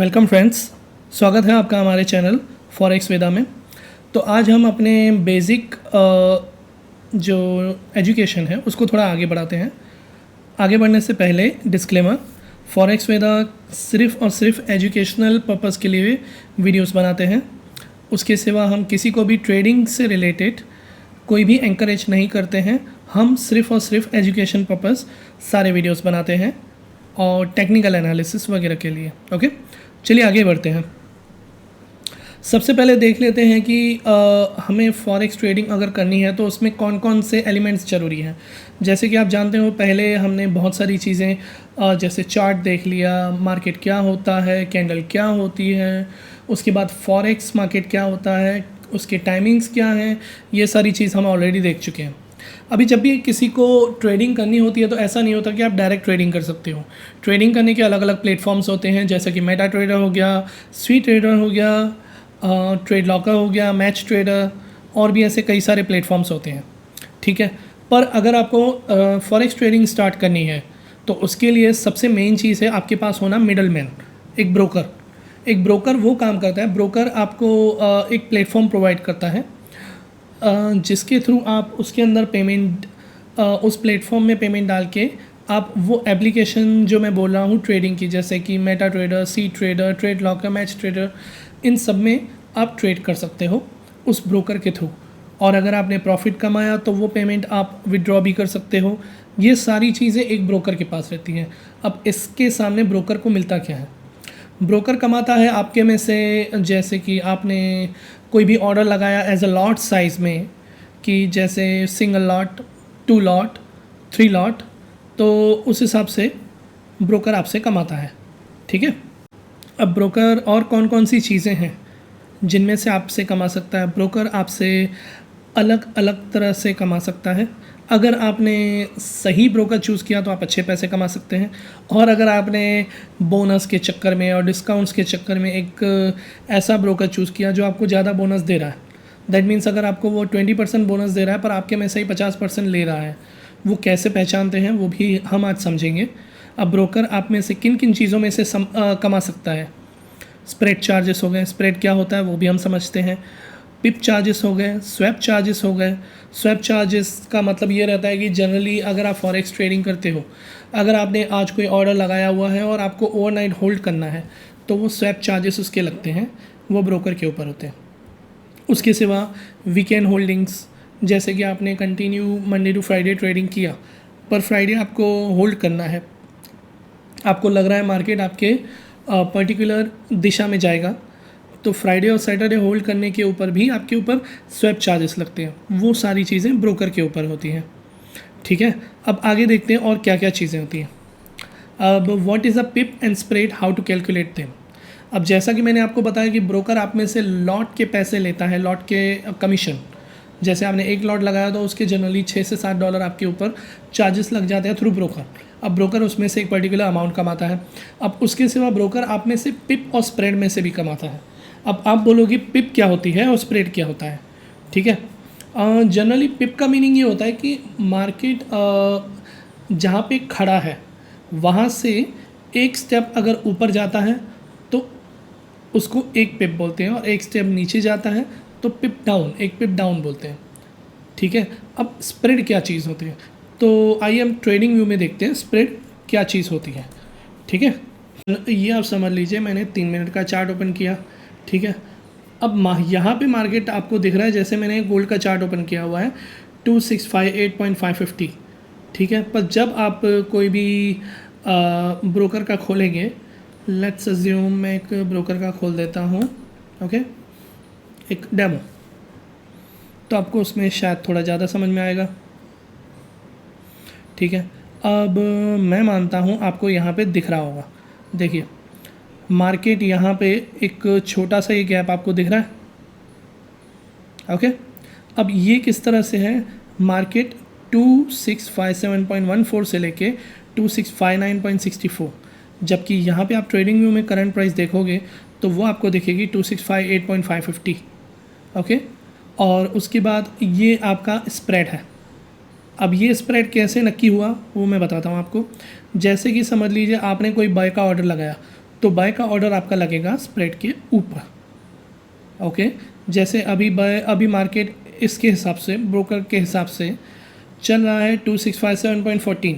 Welcome friends, स्वागत है आपका हमारे चैनल फॉरेक्स वेदा में। तो आज हम अपने बेसिक जो एजुकेशन है उसको थोड़ा आगे बढ़ाते हैं। आगे बढ़ने से पहले डिस्क्लेमर, फॉरेक्स वेदा सिर्फ़ और सिर्फ एजुकेशनल पर्पस के लिए वीडियोस बनाते हैं। उसके सिवा हम किसी को भी ट्रेडिंग से रिलेटेड कोई भी एंकरेज नहीं करते हैं। हम सिर्फ़ और सिर्फ एजुकेशन पर्पस सारे वीडियोस बनाते हैं और टेक्निकल एनालिसिस वगैरह के लिए। ओके, चलिए आगे बढ़ते हैं। सबसे पहले देख लेते हैं कि हमें फॉरेक्स ट्रेडिंग अगर करनी है तो उसमें कौन कौन से एलिमेंट्स ज़रूरी हैं। जैसे कि आप जानते हो, पहले हमने बहुत सारी चीज़ें जैसे चार्ट देख लिया, मार्केट क्या होता है, कैंडल क्या होती है, उसके बाद फॉरेक्स मार्केट क्या होता है, उसके टाइमिंग्स क्या हैं, ये सारी चीज़ हम ऑलरेडी देख चुके हैं। अभी जब भी किसी को ट्रेडिंग करनी होती है तो ऐसा नहीं होता कि आप डायरेक्ट ट्रेडिंग कर सकते हो। ट्रेडिंग करने के अलग अलग प्लेटफॉर्म्स होते हैं, जैसे कि मेटा ट्रेडर हो गया, स्वी ट्रेडर हो गया, ट्रेड लॉकर हो गया, मैच ट्रेडर, और भी ऐसे कई सारे प्लेटफॉर्म्स होते हैं। ठीक है, पर अगर आपको फॉरेक्स ट्रेडिंग स्टार्ट करनी है तो उसके लिए सबसे मेन चीज़ है आपके पास होना मिडल मैन, एक ब्रोकर। एक ब्रोकर वो काम करता है, ब्रोकर आपको एक प्लेटफॉर्म प्रोवाइड करता है जिसके थ्रू आप उसके अंदर पेमेंट, उस प्लेटफॉर्म में पेमेंट डाल के आप वो एप्लीकेशन जो मैं बोल रहा हूँ ट्रेडिंग की, जैसे कि Meta Trader, C Trader, Trade Locker, Match Trader, इन सब में आप ट्रेड कर सकते हो उस ब्रोकर के थ्रू। और अगर आपने प्रॉफिट कमाया तो वो पेमेंट आप विड्रॉ भी कर सकते हो। ये सारी चीज़ें एक ब्रोकर के पास रहती हैं। अब इसके सामने ब्रोकर को मिलता क्या है? ब्रोकर कमाता है आपके में से, जैसे कि आपने कोई भी ऑर्डर लगाया एज अ लॉट साइज़ में, कि जैसे सिंगल लॉट, 2 लॉट, 3 लॉट, तो उस हिसाब से ब्रोकर आपसे कमाता है। ठीक है, अब ब्रोकर और कौन कौन सी चीज़ें हैं जिनमें से आपसे कमा सकता है? ब्रोकर आपसे अलग अलग तरह से कमा सकता है। अगर आपने सही ब्रोकर चूज़ किया तो आप अच्छे पैसे कमा सकते हैं, और अगर आपने बोनस के चक्कर में और डिस्काउंट्स के चक्कर में एक ऐसा ब्रोकर चूज़ किया जो आपको ज़्यादा बोनस दे रहा है, दैट मीन्स अगर आपको वो 20% बोनस दे रहा है पर आपके में से ही 50% ले रहा है, वो कैसे पहचानते हैं वो भी हम आज समझेंगे। अब ब्रोकर आप में से किन किन चीज़ों में से कमा सकता है? स्प्रेड चार्जेस हो गए, स्प्रेड क्या होता है वो भी हम समझते हैं। पिप चार्जेस हो गए, स्वैप चार्जेस हो गए। स्वैप चार्जेस का मतलब ये रहता है कि जनरली अगर आप फॉरेक्स ट्रेडिंग करते हो, अगर आपने आज कोई ऑर्डर लगाया हुआ है और आपको ओवरनाइट होल्ड करना है तो वो स्वैप चार्जेस उसके लगते हैं, वो ब्रोकर के ऊपर होते हैं। उसके सिवा वीकेंड होल्डिंग्स, जैसे कि आपने continue Monday to Friday trading किया, पर फ्राइडे आपको होल्ड करना है, आपको लग रहा है मार्केट आपके पर्टिकुलर दिशा में जाएगा, तो फ्राइडे और सैटरडे होल्ड करने के ऊपर भी आपके ऊपर स्वैप चार्जेस लगते हैं। वो सारी चीज़ें ब्रोकर के ऊपर होती हैं। ठीक है, अब आगे देखते हैं और क्या क्या चीज़ें होती हैं। अब what is a pip and spread, how to calculate them. अब जैसा कि मैंने आपको बताया कि ब्रोकर आप में से लॉट के पैसे लेता है, लॉट के कमीशन। जैसे आपने एक लॉट लगाया तो उसके जनरली $6 से $7 आपके ऊपर चार्जेस लग जाते हैं थ्रू ब्रोकर। अब ब्रोकर उसमें से एक पर्टिकुलर अमाउंट कमाता है। अब उसके सिवा ब्रोकर आप में से पिप और स्प्रेड में से भी कमाता है। अब आप बोलोगे पिप क्या होती है और स्प्रेड क्या होता है? ठीक है, जनरली पिप का मीनिंग ये होता है कि मार्केट जहाँ पे खड़ा है वहाँ से एक स्टेप अगर ऊपर जाता है तो उसको एक पिप बोलते हैं, और एक स्टेप नीचे जाता है तो पिप डाउन, एक पिप डाउन बोलते हैं। ठीक है, अब स्प्रेड क्या चीज़ होती है, तो आइए हम ट्रेडिंग व्यू में देखते हैं स्प्रेड क्या चीज़ होती है। ठीक है, ये आप समझ लीजिए, मैंने 3 मिनट का चार्ट ओपन किया। ठीक है, अब यहाँ पे मार्केट आपको दिख रहा है, जैसे मैंने गोल्ड का चार्ट ओपन किया हुआ है 2658.550। ठीक है, पर जब आप कोई भी ब्रोकर का खोलेंगे, लेट्स अज्यूम मैं एक ब्रोकर का खोल देता हूँ, ओके, एक डेमो, तो आपको उसमें शायद थोड़ा ज़्यादा समझ में आएगा। ठीक है, अब मैं मानता हूँ आपको यहाँ पे दिख रहा होगा, देखिए मार्केट यहाँ पे एक छोटा सा ये गैप आपको दिख रहा है। ओके, अब ये किस तरह से है, मार्केट 2657.14 से लेके 2659.64, जबकि यहाँ पे आप ट्रेडिंग व्यू में करंट प्राइस देखोगे तो वो आपको दिखेगी 2658.550। ओके, और उसके बाद ये आपका स्प्रेड है। अब ये स्प्रेड कैसे नक्की हुआ वो मैं बताता हूँ आपको। जैसे कि समझ लीजिए आपने कोई बाय का ऑर्डर लगाया, तो बाय का ऑर्डर आपका लगेगा स्प्रेड के ऊपर। ओके, जैसे अभी मार्केट इसके हिसाब से, ब्रोकर के हिसाब से चल रहा है 2657.14।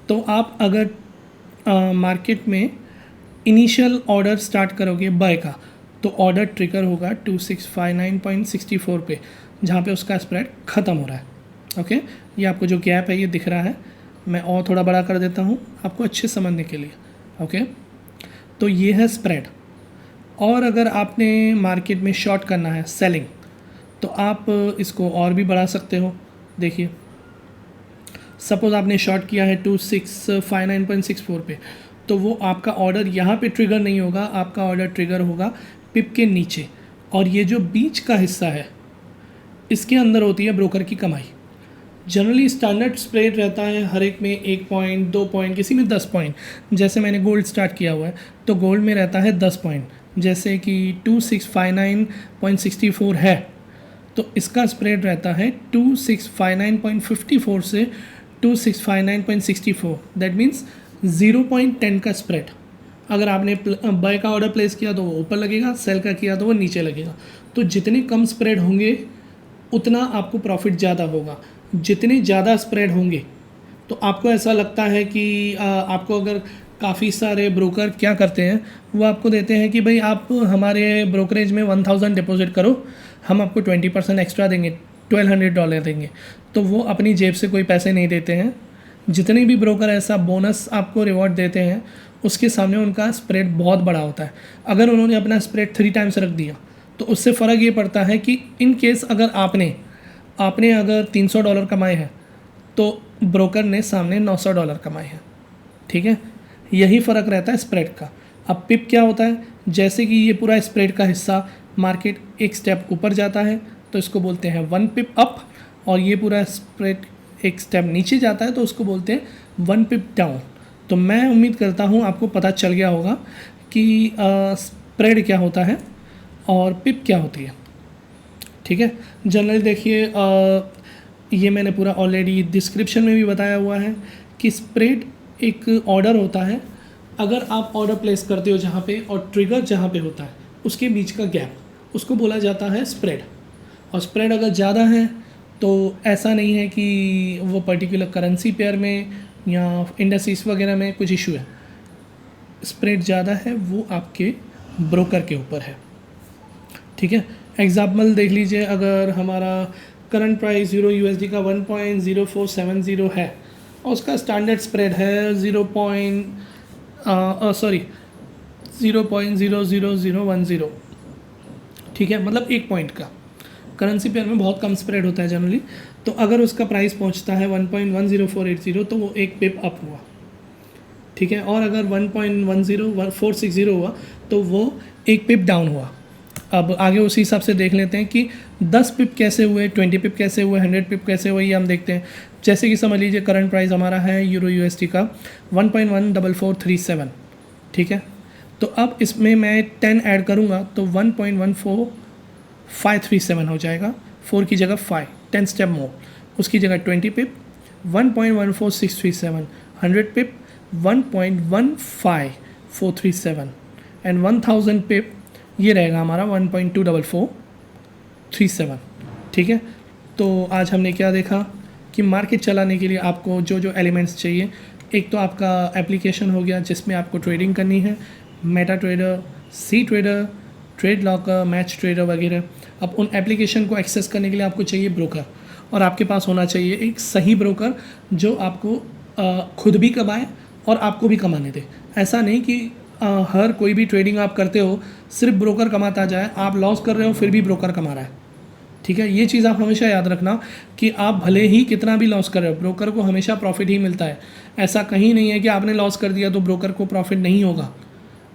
तो आप अगर मार्केट में इनिशियल ऑर्डर स्टार्ट करोगे बाय का, तो ऑर्डर ट्रिगर होगा 2659.64 पे, जहाँ पे उसका स्प्रेड ख़त्म हो रहा है। ओके, ये आपको जो गैप है ये दिख रहा है, मैं और थोड़ा बड़ा कर देता हूँ आपको अच्छे समझने के लिए। ओके, तो ये है स्प्रेड। और अगर आपने मार्केट में शॉर्ट करना है, सेलिंग, तो आप इसको और भी बढ़ा सकते हो। देखिए, सपोज़ आपने शॉर्ट किया है 2659.64 पे, तो वो आपका ऑर्डर यहाँ पे ट्रिगर नहीं होगा, आपका ऑर्डर ट्रिगर होगा पिप के नीचे। और ये जो बीच का हिस्सा है, इसके अंदर होती है ब्रोकर की कमाई। जनरली स्टैंडर्ड स्प्रेड रहता है हर एक में 1 पॉइंट, 2 पॉइंट, किसी में 10 पॉइंट। जैसे मैंने गोल्ड स्टार्ट किया हुआ है, तो गोल्ड में रहता है 10 पॉइंट। जैसे कि 2659.64 है, तो इसका स्प्रेड रहता है 2659.54 से 2659.64। दैट मीन्स 0.10 का स्प्रेड। अगर आपने बाय का ऑर्डर प्लेस किया तो वो ऊपर लगेगा, सेल का किया तो वो नीचे लगेगा। तो जितने कम स्प्रेड होंगे उतना आपको प्रॉफिट ज़्यादा होगा। जितने ज़्यादा स्प्रेड होंगे, तो आपको ऐसा लगता है कि आपको अगर काफ़ी सारे ब्रोकर क्या करते हैं, वो आपको देते हैं कि भाई आप हमारे ब्रोकरेज में 1000 डिपॉजिट करो, हम आपको 20% एक्स्ट्रा देंगे, $1200 देंगे। तो वो अपनी जेब से कोई पैसे नहीं देते हैं। जितने भी ब्रोकर ऐसा बोनस आपको रिवॉर्ड देते हैं, उसके सामने उनका स्प्रेड बहुत बड़ा होता है। अगर उन्होंने अपना स्प्रेड 3 टाइम्स रख दिया, तो उससे फ़र्क ये पड़ता है कि इन केस अगर आपने अगर $300 कमाए हैं, तो ब्रोकर ने सामने $900 कमाए हैं। ठीक है, यही फ़र्क रहता है स्प्रेड का। अब पिप क्या होता है, जैसे कि ये पूरा स्प्रेड का हिस्सा मार्केट एक स्टेप ऊपर जाता है तो इसको बोलते हैं 1 पिप अप, और ये पूरा स्प्रेड एक स्टेप नीचे जाता है तो उसको बोलते हैं 1 पिप डाउन। तो मैं उम्मीद करता हूँ आपको पता चल गया होगा कि स्प्रेड क्या होता है और पिप क्या होती है। ठीक है, जनरली देखिए, ये मैंने पूरा ऑलरेडी डिस्क्रिप्शन में भी बताया हुआ है कि स्प्रेड एक ऑर्डर होता है। अगर आप ऑर्डर प्लेस करते हो जहाँ पे, और ट्रिगर जहाँ पे होता है, उसके बीच का गैप, उसको बोला जाता है स्प्रेड। और स्प्रेड अगर ज़्यादा है तो ऐसा नहीं है कि वो पर्टिकुलर करेंसी पेयर में या इंडस्ट्रीज वगैरह में कुछ इशू है। स्प्रेड ज़्यादा है वो आपके ब्रोकर के ऊपर है। ठीक है, एग्जाम्पल देख लीजिए, अगर हमारा करंट प्राइस €USD का 1.0470 है और उसका स्टैंडर्ड स्प्रेड है 0.00010। ठीक है, मतलब 1 पॉइंट का। करेंसी पेयर में बहुत कम स्प्रेड होता है जनरली। तो अगर उसका प्राइस पहुंचता है 1.10480, तो वो 1 पिप अप हुआ। ठीक है, और अगर 1.10460 हुआ तो वो 1 पिप डाउन हुआ। अब आगे उसी हिसाब से देख लेते हैं कि 10 पिप कैसे हुए, 20 पिप कैसे हुए, 100 पिप कैसे हुए, ये हम देखते हैं। जैसे कि समझ लीजिए करंट प्राइस हमारा है €USD का 1.14437। ठीक है, तो अब इसमें मैं 10 ऐड करूँगा तो 1.14537 हो जाएगा। 4 की जगह 5, 10 स्टेप मोर। उसकी जगह 20 पिप 1.14637, 100 पिप 1.15437 एंड 1000 पिप ये रहेगा हमारा 1.24437। ठीक है, तो आज हमने क्या देखा कि मार्केट चलाने के लिए आपको जो जो एलिमेंट्स चाहिए, एक तो आपका एप्लीकेशन हो गया जिसमें आपको ट्रेडिंग करनी है, Meta Trader, C Trader, Trade Locker, Match Trader वगैरह। अब उन एप्लीकेशन को एक्सेस करने के लिए आपको चाहिए ब्रोकर, और आपके पास होना चाहिए एक सही ब्रोकर जो आपको खुद भी कमाए और आपको भी कमाने दे। ऐसा नहीं कि हर कोई भी ट्रेडिंग आप करते हो सिर्फ ब्रोकर कमाता जाए, आप लॉस कर रहे हो फिर भी ब्रोकर कमा रहा है। ठीक है, ये चीज़ आप हमेशा याद रखना कि आप भले ही कितना भी लॉस कर रहे हो, ब्रोकर को हमेशा प्रॉफिट ही मिलता है। ऐसा कहीं नहीं है कि आपने लॉस कर दिया तो ब्रोकर को प्रॉफिट नहीं होगा।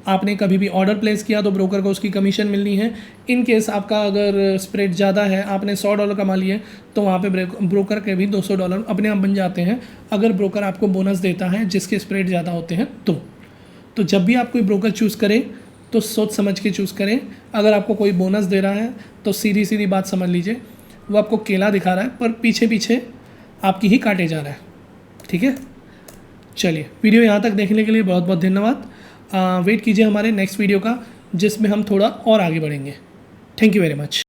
आपने कभी भी ऑर्डर प्लेस किया तो ब्रोकर को उसकी कमीशन मिलनी है। इन केस आपका अगर स्प्रेड ज़्यादा है, आपने $100 कमा लिए, तो वहाँ पे ब्रोकर के भी $200 अपने आप बन जाते हैं, अगर ब्रोकर आपको बोनस देता है जिसके स्प्रेड ज़्यादा होते हैं। तो जब भी आप कोई ब्रोकर चूज़ करें तो सोच समझ के चूज़ करें। अगर आपको कोई बोनस दे रहा है तो सीधी सीधी बात समझ लीजिए, वो आपको केला दिखा रहा है पर पीछे पीछे आपकी ही काटे जा रहा है। ठीक है, चलिए, वीडियो यहाँ तक देखने के लिए बहुत बहुत धन्यवाद। वेट कीजिए हमारे नेक्स्ट वीडियो का, जिसमें हम थोड़ा और आगे बढ़ेंगे। Thank you very much.